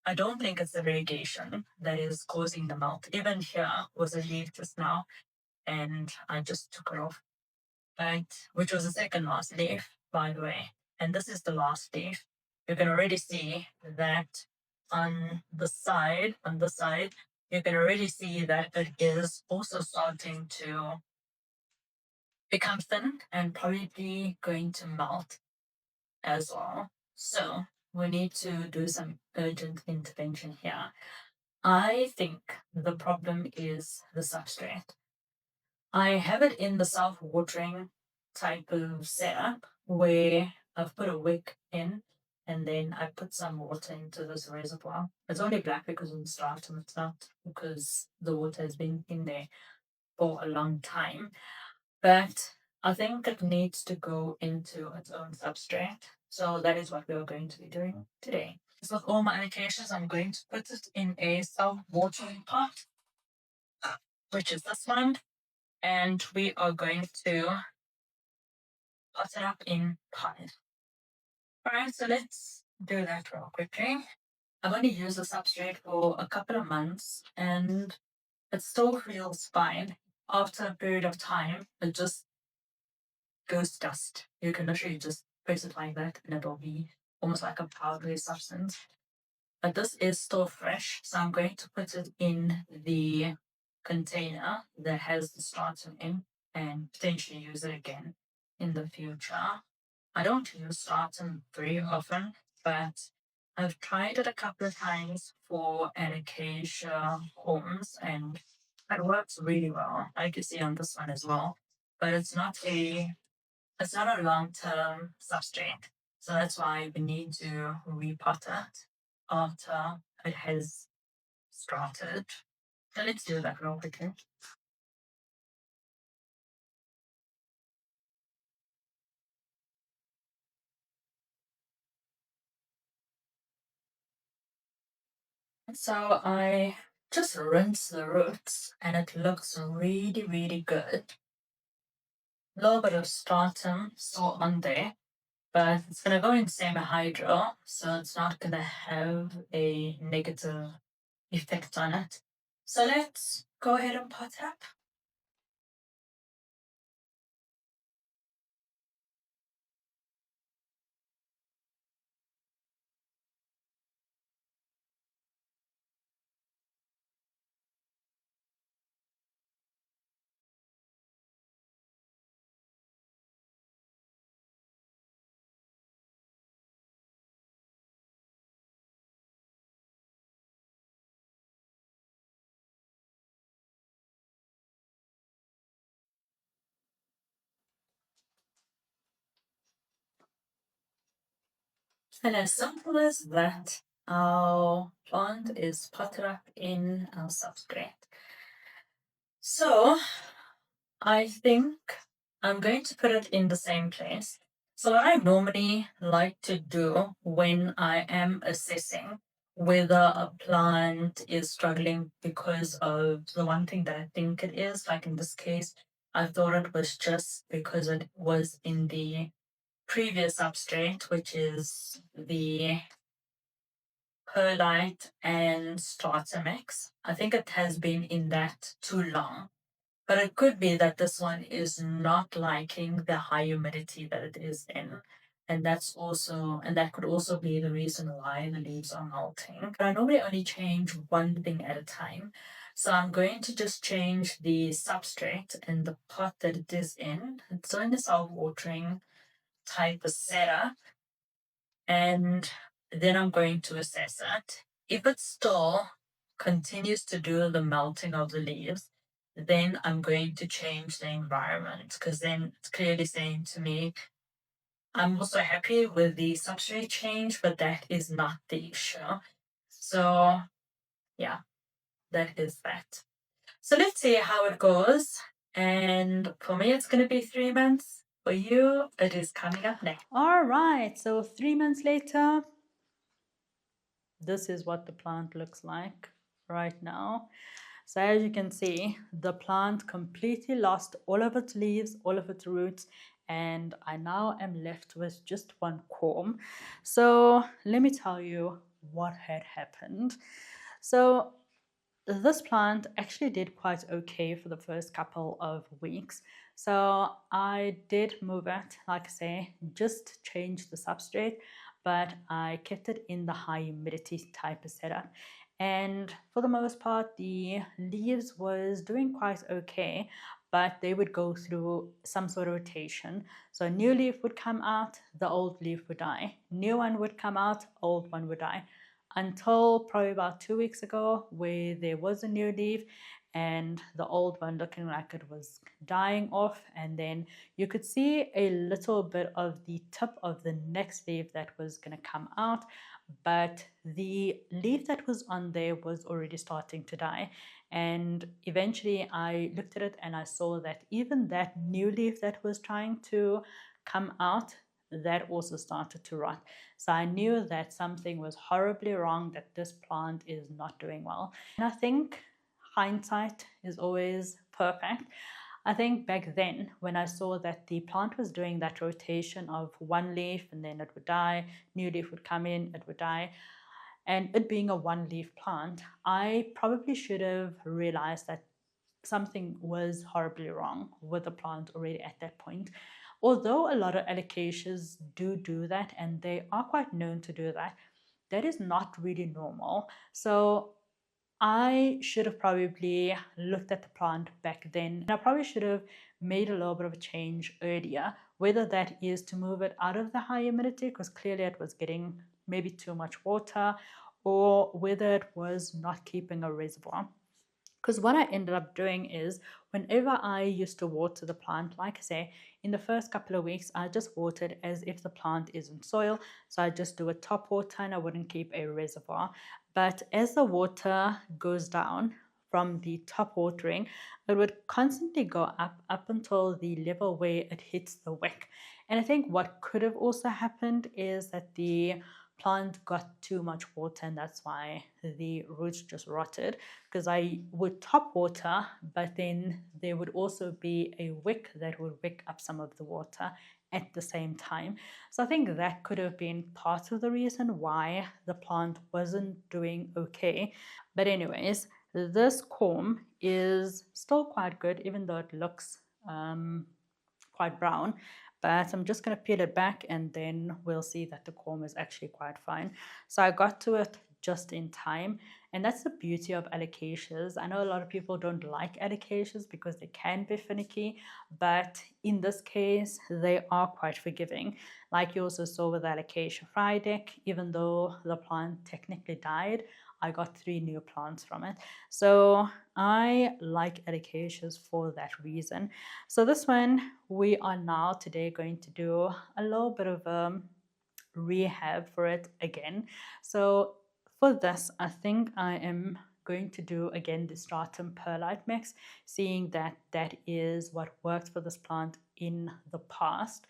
Speaker 1: I don't think it's the variegation that is causing the melt. Even here was a leaf just now, and I just took it off. Right, which was the second last leaf, by the way. And this is the last leaf. You can already see that on this side, you can already see that it is also starting to become thin and probably going to melt as well. So we need to do some urgent intervention here. I think the problem is the substrate. I have it in the self-watering type of setup where I've put a wick in and then I put some water into this reservoir. It's only black because of the stratum, it's not because the water has been in there for a long time. But I think it needs to go into its own substrate. So that is what we are going to be doing today. So with all my allocations, I'm going to put it in a self-watering pot, which is this one. And we are going to pot it up in pies. Alright, so let's do that real quickly. I've only used the substrate for a couple of months and it still feels fine. After a period of time, it just goes to dust. You can literally just press it like that and it'll be almost like a powdery substance. But this is still fresh, so I'm going to put it in the container that has the stratum in and potentially use it again in the future. I don't use stratum very often, but I've tried it a couple of times for alocasia homes and it works really well. I can see on this one as well, but it's not a long-term substrate. So that's why we need to repot it after it has started. So let's do that real quickly. So I just rinse the roots and it looks really, really good. A little bit of stratum still on there, but it's going to go in semi-hydro, so it's not going to have a negative effect on it. So let's go ahead and pot it up. And as simple as that, our plant is potted up in our substrate. So I think I'm going to put it in the same place. So what I normally like to do when I am assessing whether a plant is struggling because of the one thing that I think it is, like in this case, I thought it was just because it was in the previous substrate, which is the perlite and strata mix. I think it has been in that too long. But it could be that this one is not liking the high humidity that it is in. And that could also be the reason why the leaves are molting. But I normally only change one thing at a time. So I'm going to just change the substrate and the pot that it is in. It's in the self-watering type of setup. And then I'm going to assess it. If it still continues to do the melting of the leaves, then I'm going to change the environment because then it's clearly saying to me, I'm also happy with the substrate change, but that is not the issue. So, yeah, that is that. So let's see how it goes. And for me, it's going to be 3 months. For you, it is coming up next. All right, so 3 months later, this is what the plant looks like right now. So as you can see, the plant completely lost all of its leaves, all of its roots, and I now am left with just one corm. So let me tell you what had happened. So this plant actually did quite okay for the first couple of weeks. So I did move it, like I say, just change the substrate, but I kept it in the high humidity type of setup. And for the most part, the leaves was doing quite okay, but they would go through some sort of rotation. So a new leaf would come out, the old leaf would die. New one would come out, old one would die, until probably about 2 weeks ago, where there was a new leaf and the old one looking like it was dying off, and then you could see a little bit of the tip of the next leaf that was going to come out, but the leaf that was on there was already starting to die. And eventually I looked at it and I saw that even that new leaf that was trying to come out, that also started to rot. So I knew that something was horribly wrong, that this plant is not doing well. And I think hindsight is always perfect. I think back then, when I saw that the plant was doing that rotation of one leaf and then it would die, new leaf would come in, it would die, and it being a one leaf plant, I probably should have realized that something was horribly wrong with the plant already at that point. Although a lot of alocasias do that, and they are quite known to do that, that is not really normal. So I should have probably looked at the plant back then. And I probably should have made a little bit of a change earlier, whether that is to move it out of the high humidity, because clearly it was getting maybe too much water, or whether it was not keeping a reservoir. Because what I ended up doing is, whenever I used to water the plant, like I say, in the first couple of weeks, I just watered as if the plant is in soil. So I just do a top water and I wouldn't keep a reservoir. But as the water goes down from the top watering, it would constantly go up until the level where it hits the wick. And I think what could have also happened is that the plant got too much water, and that's why the roots just rotted, because I would top water, but then there would also be a wick that would wick up some of the water at the same time. So I think that could have been part of the reason why the plant wasn't doing okay. But anyways, this corm is still quite good, even though it looks quite brown. But I'm just going to peel it back and then we'll see that the corm is actually quite fine. So I got to it just in time, and that's the beauty of alocasias. I know a lot of people don't like alocasias because they can be finicky, but in this case they are quite forgiving. Like you also saw with Alocasia Frydek, even though the plant technically died, I got 3 new plants from it. So I like alocasias for that reason. So this one, we are now today going to do a little bit of rehab for it again. So for this, I think I am going to do again the stratum perlite mix, seeing that that is what worked for this plant in the past.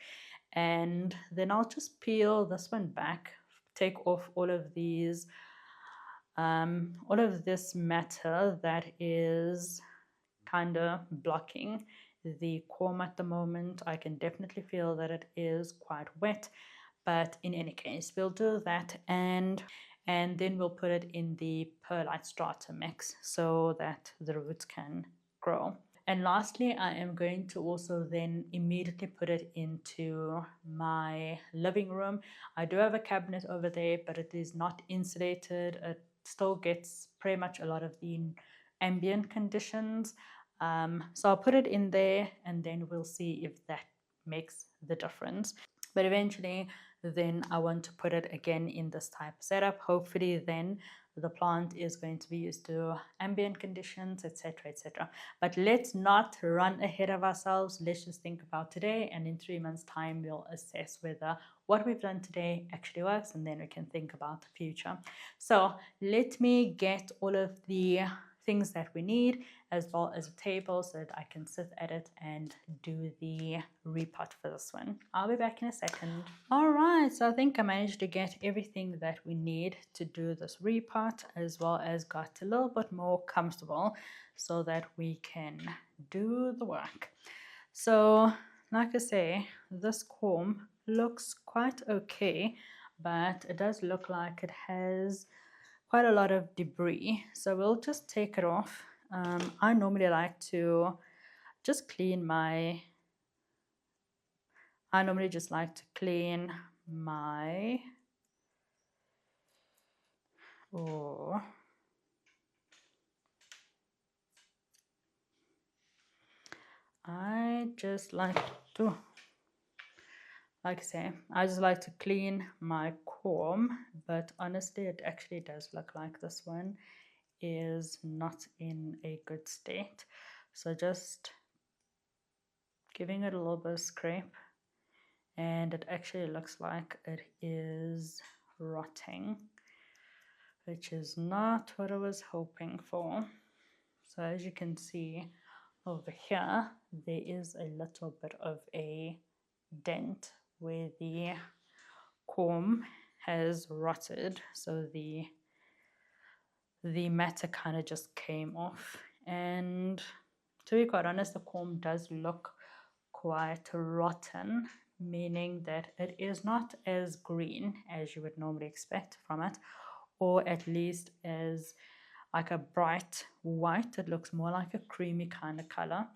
Speaker 1: And then I'll just peel this one back, take off all of these all of this matter that is kind of blocking the corm at the moment. I can definitely feel that it is quite wet, but in any case we'll do that, and then we'll put it in the perlite strata mix so that the roots can grow. And lastly, I am going to also then immediately put it into my living room. I do have a cabinet over there, but it is not insulated. It still gets pretty much a lot of the ambient conditions. So I'll put it in there and then we'll see if that makes the difference. But eventually then I want to put it again in this type of setup. Hopefully then the plant is going to be used to ambient conditions, etc., etc. But let's not run ahead of ourselves. Let's just think about today, and in 3 months' time we'll assess whether what we've done today actually works, and then we can think about the future. So let me get all of the things that we need, as well as a table, so that I can sit at it and do the repot for this one. I'll be back in a second. All right, so I think I managed to get everything that we need to do this repot, as well as got a little bit more comfortable so that we can do the work. So like I say, this corm looks quite okay, but it does look like it has quite a lot of debris, so we'll just take it off. I normally like to just clean my oh, I just like to, like I say, I just like to clean my corm, but honestly it actually does look like this one is not in a good state. So just giving it a little bit of scrape, and it actually looks like it is rotting, which is not what I was hoping for. So as you can see over here, there is a little bit of a dent where the comb has rotted, so the matter kind of just came off. And to be quite honest, the comb does look quite rotten, meaning that it is not as green as you would normally expect from it, or at least as like a bright white. It looks more like a creamy kind of color.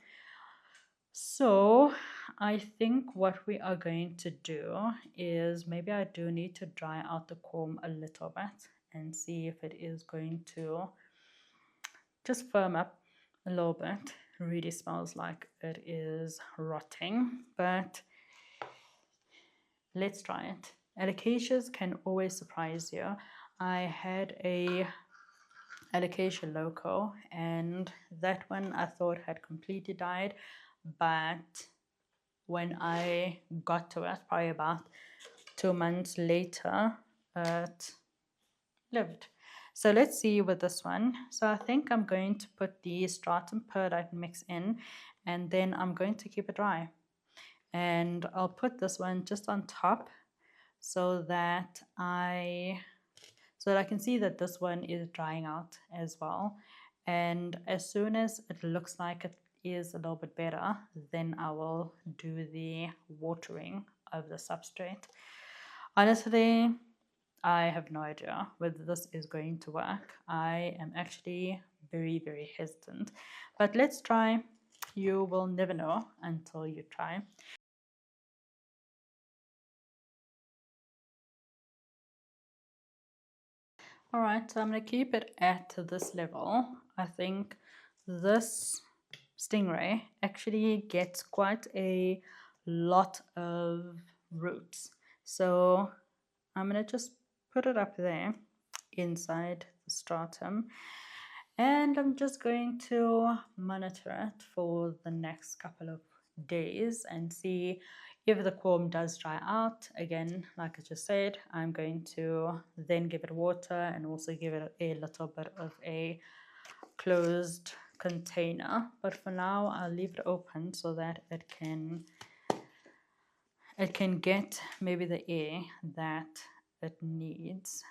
Speaker 1: So I think what we are going to do is, maybe I do need to dry out the comb a little bit and see if it is going to just firm up a little bit. It really smells like it is rotting, but let's try it. Alocasias can always surprise you. I had a Alocasia loco, and that one I thought had completely died, but when I got to it, probably about 2 months later, it lived. So let's see with this one. So I think I'm going to put the stratum perlite mix in, and then I'm going to keep it dry. And I'll put this one just on top so that I can see that this one is drying out as well. And as soon as it looks like it is a little bit better, then I will do the watering of the substrate. Honestly, I have no idea whether this is going to work. I am actually very, very hesitant, but let's try. You will never know until you try. All right, so I'm going to keep it at this level. I think this stingray actually gets quite a lot of roots. So I'm going to just put it up there inside the stratum. And I'm just going to monitor it for the next couple of days and see if the comb does dry out. Again, like I just said, I'm going to then give it water and also give it a little bit of a closed container. But for now, I'll leave it open so that it can get maybe the air that it needs.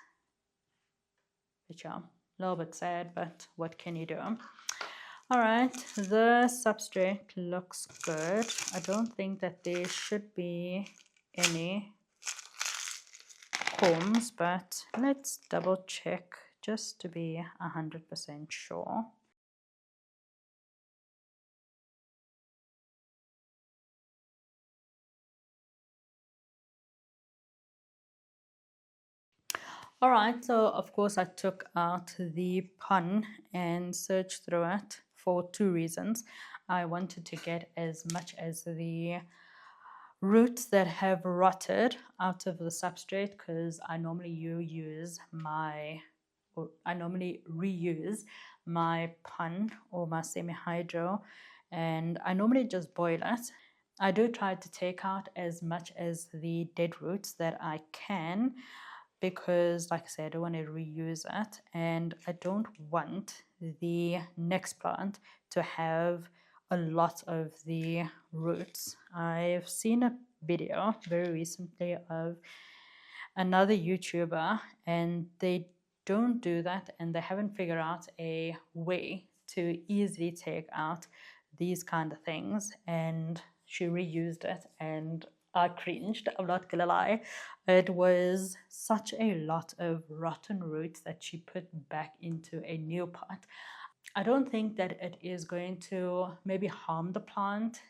Speaker 1: Which are a little bit sad, but what can you do? All right, the substrate looks good. I don't think that there should be any combs, but let's double check just to be 100% sure. All right, so of course I took out the pun and searched through it for 2 reasons. I wanted to get as much as the roots that have rotted out of the substrate, because I normally reuse my pun or my semi-hydro, and I normally just boil it. I do try to take out as much as the dead roots that I can, because like I said, I don't want to reuse it, and I don't want the next plant to have a lot of the roots. I've seen a video very recently of another YouTuber, and they don't do that, and they haven't figured out a way to easily take out these kind of things, and she reused it, and I cringed, I'm not gonna lie. It was such a lot of rotten roots that she put back into a new pot. I don't think that it is going to maybe harm the plant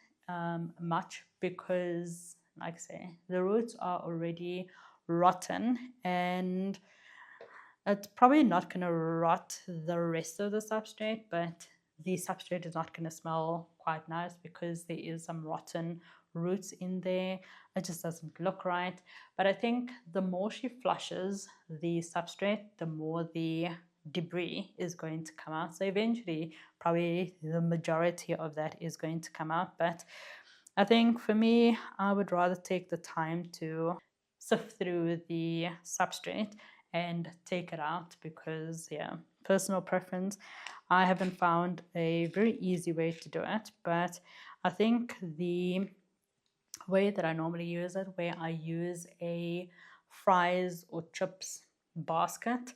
Speaker 1: much, because like I say, the roots are already rotten, and it's probably not going to rot the rest of the substrate, but the substrate is not going to smell quite nice because there is some rotten roots in there. It just doesn't look right. But I think the more she flushes the substrate, the more the debris is going to come out. So eventually, probably the majority of that is going to come out. But I think for me, I would rather take the time to sift through the substrate and take it out because, yeah, personal preference. I haven't found a very easy way to do it, but I think the way that I normally use it, where I use a fries or chips basket,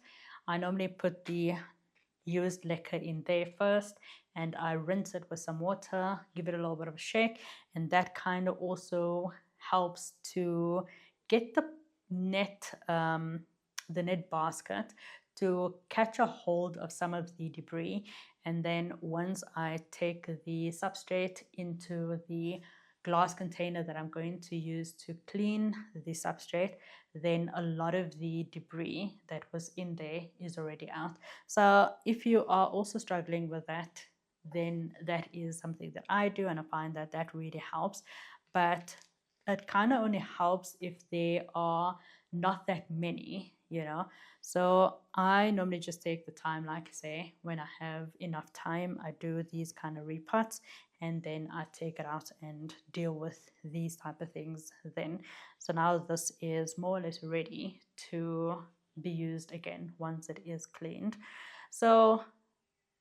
Speaker 1: I normally put the used liquor in there first and I rinse it with some water, give it a little bit of a shake, and that kind of also helps to get the net basket to catch a hold of some of the debris. And then once I take the substrate into the glass container that I'm going to use to clean the substrate, then a lot of the debris that was in there is already out. So if you are also struggling with that, then that is something that I do, and I find that that really helps. But it kind of only helps if there are not that many, you know. So I normally just take the time, like I say, when I have enough time, I do these kind of repots, and then I take it out and deal with these type of things then. So now this is more or less ready to be used again once it is cleaned. So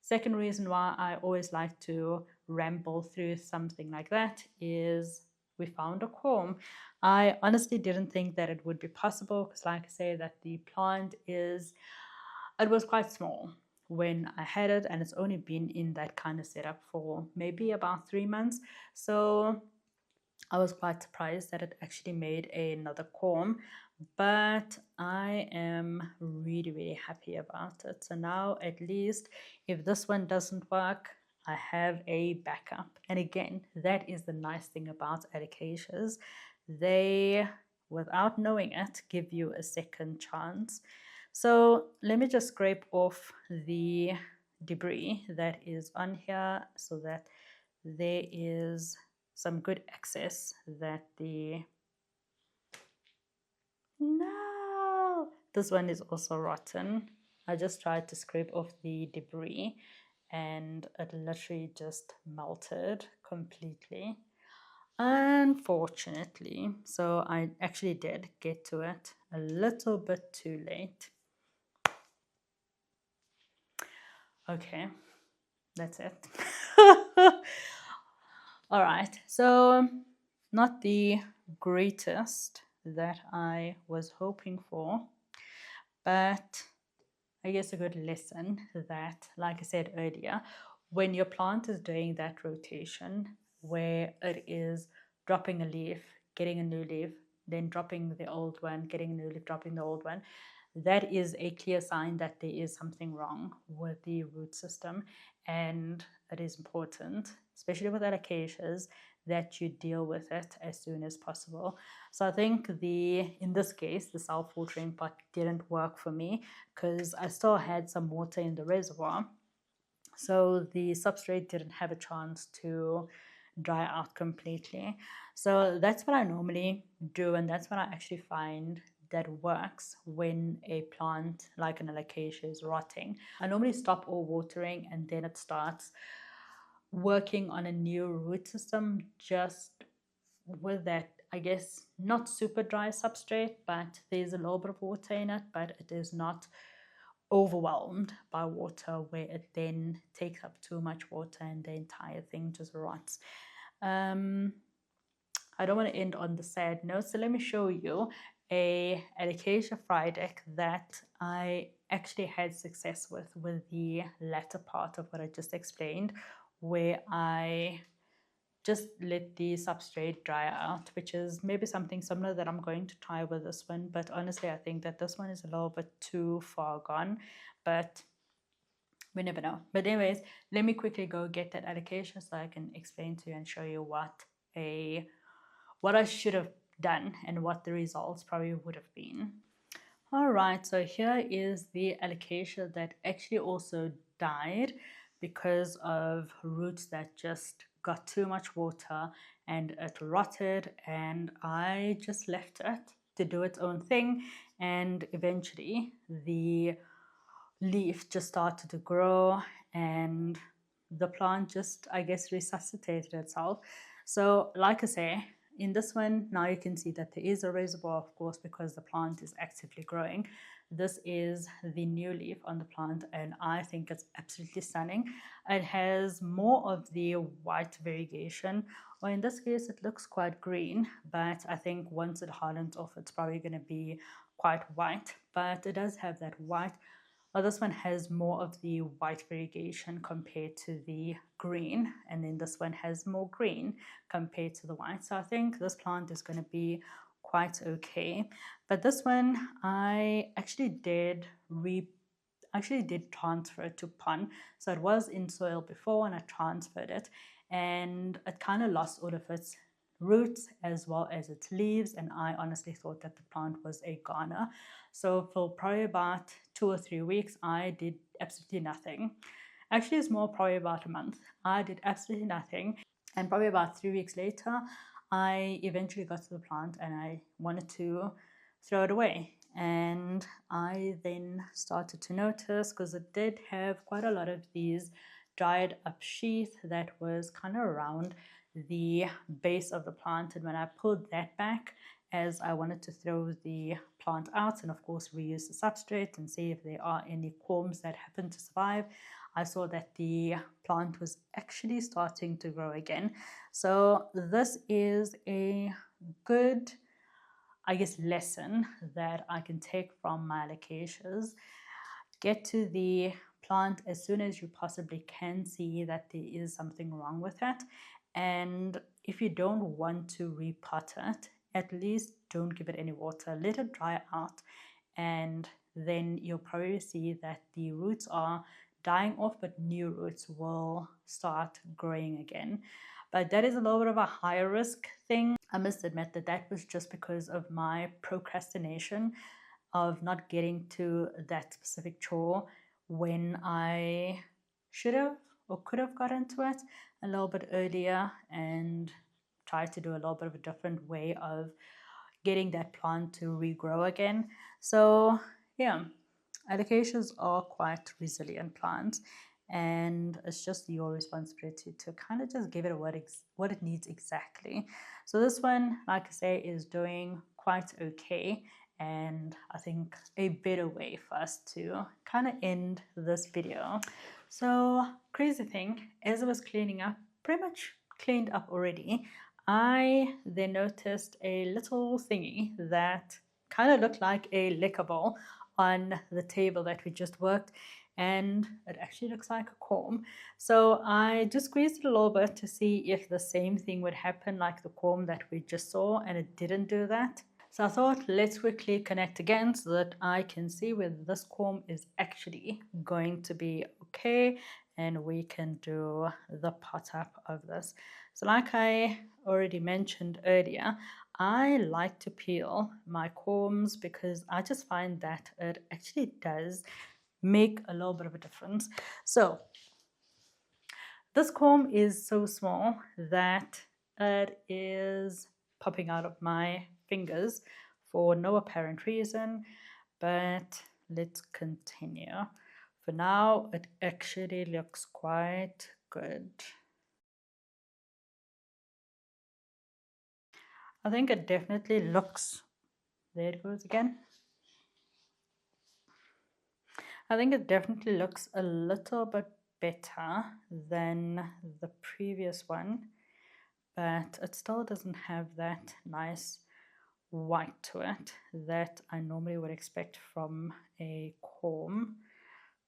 Speaker 1: second reason why I always like to ramble through something like that is we found a corm. I honestly didn't think that it would be possible because, like I say, that the plant it was quite small when I had it, and it's only been in that kind of setup for maybe about 3 months. So I was quite surprised that it actually made another corm, but I am really, really happy about it. So now at least if this one doesn't work, I have a backup. And again, that is the nice thing about alocasias. They, without knowing it, give you a second chance. So let me just scrape off the debris that is on here so that there is some good access that no, this one is also rotten. I just tried to scrape off the debris and it literally just melted completely, unfortunately. So I actually did get to it a little bit too late. Okay, that's it. All right, so not the greatest that I was hoping for, but I guess a good lesson that, like I said earlier, when your plant is doing that rotation where it is dropping a leaf, getting a new leaf, then dropping the old one, getting a new leaf, dropping the old one, that is a clear sign that there is something wrong with the root system. And it is important, especially with alocasias, that you deal with it as soon as possible. So I think in this case, the self-watering pot didn't work for me because I still had some water in the reservoir. So the substrate didn't have a chance to dry out completely. So that's what I normally do, and that's what I actually find that works when a plant like an alocasia is rotting. I normally stop all watering and then it starts working on a new root system just with that, I guess, not super dry substrate, but there's a little bit of water in it, but it is not overwhelmed by water where it then takes up too much water and the entire thing just rots. I don't want to end on the sad note, so let me show you a Alocasia Frydek that I actually had success with the latter part of what I just explained, where I just let the substrate dry out, which is maybe something similar that I'm going to try with this one. But honestly, I think that this one is a little bit too far gone, but we never know. But anyways, let me quickly go get that Alocasia so I can explain to you and show you what I should have done and what the results probably would have been. All right, so here is the Alocasia that actually also died because of roots that just got too much water and it rotted, and I just left it to do its own thing, and eventually the leaf just started to grow, and the plant just, I guess, resuscitated itself. So like I say, in this one, now you can see that there is a reservoir, of course, because the plant is actively growing. This is the new leaf on the plant, and I think it's absolutely stunning. It has more of the white variegation, or in this case, it looks quite green, but I think once it hardens off, it's probably going to be quite white, but it does have that white. Well, this one has more of the white variegation compared to the green, and then this one has more green compared to the white. So I think this plant is going to be quite okay. But this one, I actually did transfer it to pond. So it was in soil before, and I transferred it, and it kind of lost all of its roots as well as its leaves, and I honestly thought that the plant was a goner. So for probably about 2 or 3 weeks, I did absolutely nothing. Actually, it's more probably about a month. I did absolutely nothing, and probably about 3 weeks later, I eventually got to the plant and I wanted to throw it away. And I then started to notice, because it did have quite a lot of these dried up sheath that was kind of around the base of the plant, and when I pulled that back, as I wanted to throw the plant out and of course reuse the substrate and see if there are any corms that happen to survive, I saw that the plant was actually starting to grow again. So this is a good, I guess, lesson that I can take from my alocasias. Get to the plant as soon as you possibly can see that there is something wrong with it. And if you don't want to repot it, at least don't give it any water. Let it dry out, and then you'll probably see that the roots are dying off, but new roots will start growing again. But that is a little bit of a higher risk thing. I must admit that that was just because of my procrastination of not getting to that specific chore when I should have or could have got into it a little bit earlier and tried to do a little bit of a different way of getting that plant to regrow again. So yeah, alocasias are quite resilient plants, and it's just your responsibility to kind of just give it what it needs exactly. So this one, like I say, is doing quite okay, and I think a better way for us to kind of end this video. So crazy thing, as I was cleaning up, pretty much cleaned up already, I then noticed a little thingy that kind of looked like a liquor bowl on the table that we just worked, and it actually looks like a comb. So I just squeezed it a little bit to see if the same thing would happen like the comb that we just saw, and it didn't do that. So I thought, let's quickly connect again so that I can see whether this comb is actually going to be okay, and we can do the pot up of this. So like I already mentioned earlier, I like to peel my combs because I just find that it actually does make a little bit of a difference. So this comb is so small that it is popping out of my fingers for no apparent reason, but let's continue. For now, it actually looks quite good. I think it definitely looks, there it goes again. I think it definitely looks a little bit better than the previous one, but it still doesn't have that nice white to it that I normally would expect from a comb,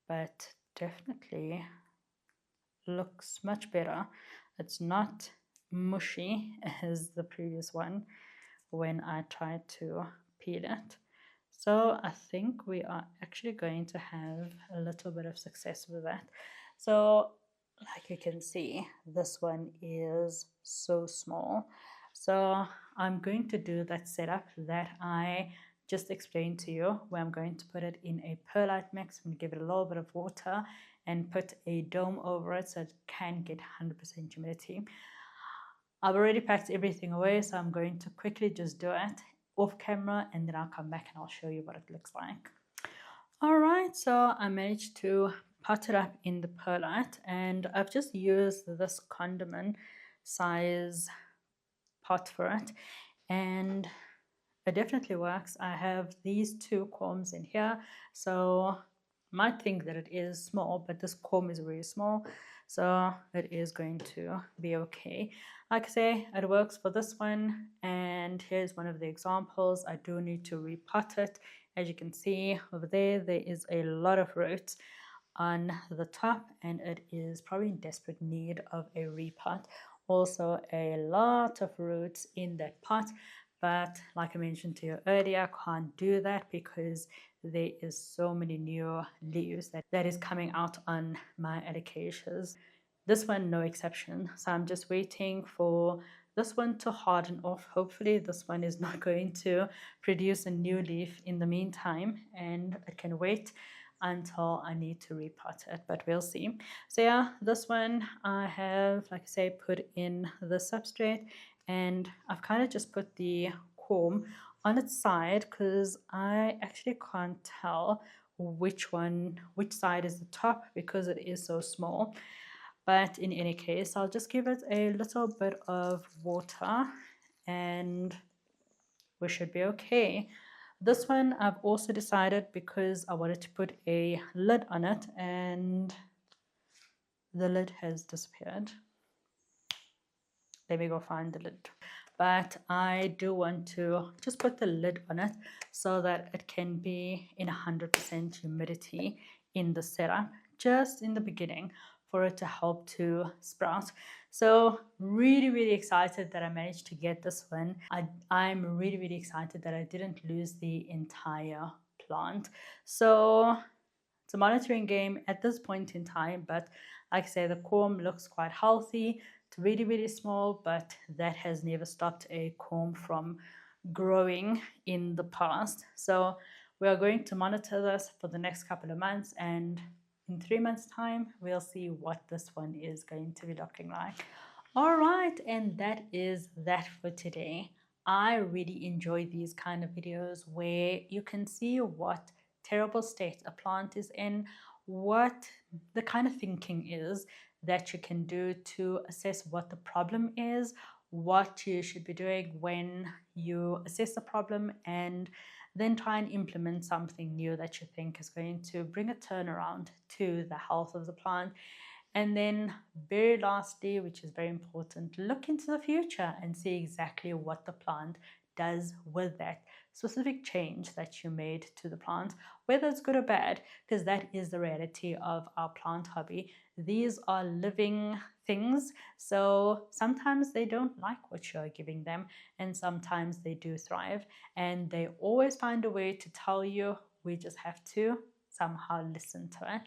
Speaker 1: but definitely looks much better. It's not mushy as the previous one when I tried to peel it. So I think we are actually going to have a little bit of success with that. So like you can see, this one is so small. So I'm going to do that setup that I just explained to you, where I'm going to put it in a perlite mix and give it a little bit of water and put a dome over it so it can get 100% humidity. I've already packed everything away, so I'm going to quickly just do it off camera, and then I'll come back and I'll show you what it looks like. Alright, so I managed to pot it up in the perlite, and I've just used this condiment size pot for it, and it definitely works. I have these two combs in here, so you might think that it is small, but this comb is really small, so it is going to be okay. Like I say, it works for this one, and here's one of the examples. I do need to repot it. As you can see over there, there is a lot of roots on the top, and it is probably in desperate need of a repot. Also a lot of roots in that pot, but like I mentioned to you earlier, I can't do that because there is so many new leaves that is coming out on my alocasias. This one no exception, so I'm just waiting for this one to harden off. Hopefully this one is not going to produce a new leaf in the meantime, and it can wait until I need to repot it, but we'll see. So yeah, this one I have, like I say, put in the substrate, and I've kind of just put the comb on its side because I actually can't tell which side is the top because it is so small. But in any case, I'll just give it a little bit of water and we should be okay. This one I've also decided, because I wanted to put a lid on it and the lid has disappeared. Let me go find the lid. But I do want to just put the lid on it so that it can be in 100% humidity in the setup, just in the beginning, for it to help to sprout. So really excited that I managed to get this one. I'm really excited that I didn't lose the entire plant. So it's a monitoring game at this point in time, but like I say, the comb looks quite healthy. It's really small, but that has never stopped a comb from growing in the past. So we are going to monitor this for the next couple of months, and in 3 months time we'll see what this one is going to be looking like. All right, and that is that for today. I really enjoy these kind of videos where you can see what terrible state a plant is in, what the kind of thinking is that you can do to assess what the problem is, what you should be doing when you assess the problem, and then try and implement something new that you think is going to bring a turnaround to the health of the plant. And then very lastly, which is very important, look into the future and see exactly what the plant does with that specific change that you made to the plant, whether it's good or bad, because that is the reality of our plant hobby. These are living things, so sometimes they don't like what you're giving them, and sometimes they do thrive, and they always find a way to tell you. We just have to somehow listen to it.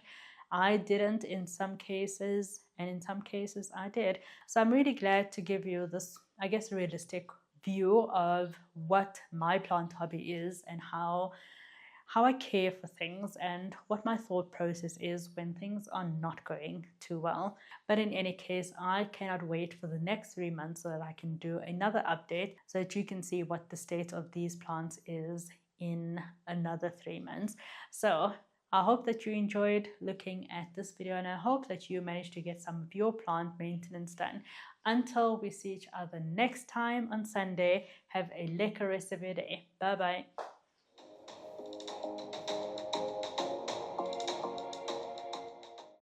Speaker 1: I didn't in some cases, and in some cases I did. So I'm really glad to give you this, I guess, realistic view of what my plant hobby is and how I care for things and what my thought process is when things are not going too well. But in any case, I cannot wait for the next 3 months so that I can do another update so that you can see what the state of these plants is in another 3 months. So I hope that you enjoyed looking at this video, and I hope that you managed to get some of your plant maintenance done. Until we see each other next time on Sunday, have a lekker rest of your day. Bye bye.